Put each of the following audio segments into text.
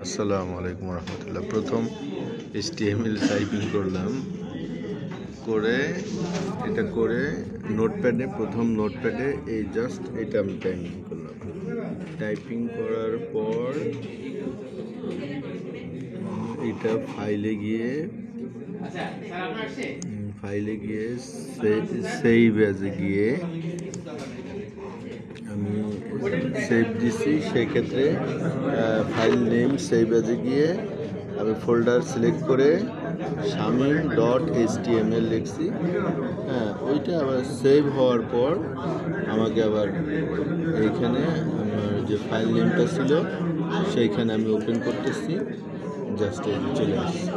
আসসালামু আলাইকুম রহমতুল্লাহ। প্রথম HTML টাইপিং করলাম, করে প্রথম নোটপ্যাডে এই জাস্ট এটা আমি টাইপিং করলাম। টাইপিং করার পর এটা ফাইলে গিয়ে সেভ অ্যাজে গিয়ে আমি সেভ দিছি। সেক্ষেত্রে ফাইল নেম সেভ অ্যাজে গিয়ে আমি ফোল্ডার সিলেক্ট করে shamim.html লিখছি। ওইটা আবার সেভ হওয়ার পর আমাকে আবার এইখানে আমার যে ফাইল নেমটা ছিল সেইখানে আমি ওপেন করতেছি, জাস্ট চলে আসছি।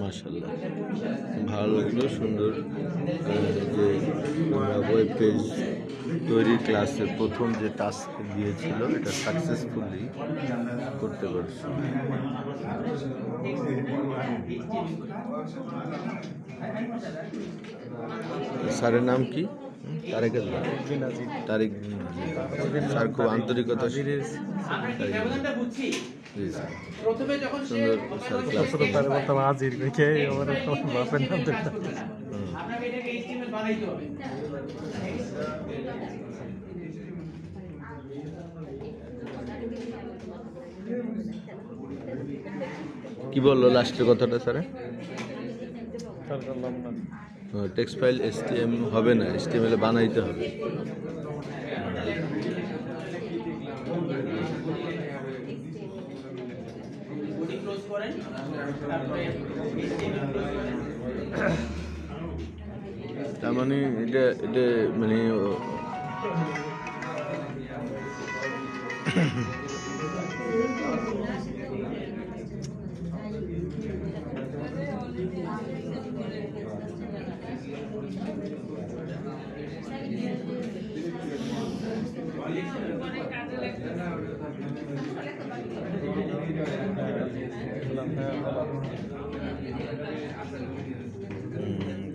মাশাআল্লাহ, ভালো লাগলো। সুন্দর যে ওয়েব পেজ তৈরির ক্লাসের প্রথম যে টাস্ক দিয়েছিল এটা সাকসেসফুলি করতে পারছি। স্যারের নাম কি? তারেক স্যার খুব আন্তরিকতা। কি বললো লাস্টের কথাটা স্যার? টেক্সট ফাইল HTML হবে না, HTML বানাইতে হবে। তার মানে এটা মানে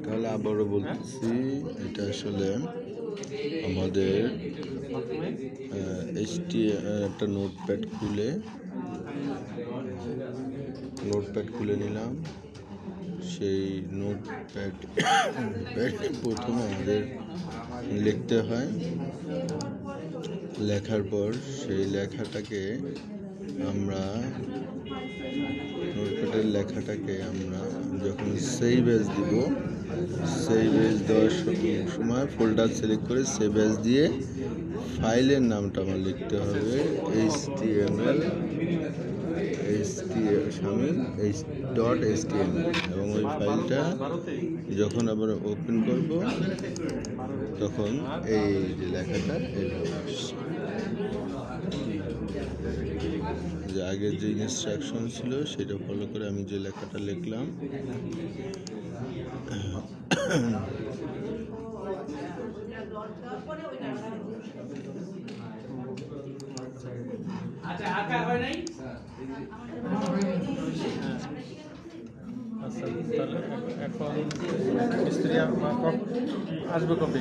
তাহলে আবারও বলতেছি, এটা আসলে আমাদের একটা নোটপ্যাড খুলে নিলাম। সেই নোটপ্যাড প্রথমে আমাদের লিখতে হয়। লেখার পর সেই লেখাটাকে আমরা যখন সেভ অ্যাজ দিব, সেভ অ্যাজ দেওয়ার সময় ফোল্ডার সিলেক্ট করে সেভ অ্যাজ দিয়ে ফাইলের নামটা আমার লিখতে হবে shamim.html, এবং ওই ফাইলটা যখন আবার ওপেন করব তখন এই যে লেখাটা যে আগের যে ইনস্ট্রাকশন ছিল সেটা ফলো করে আমি যে লেখাটা লিখলাম এখন মিস্ত্রি আসবে কবে?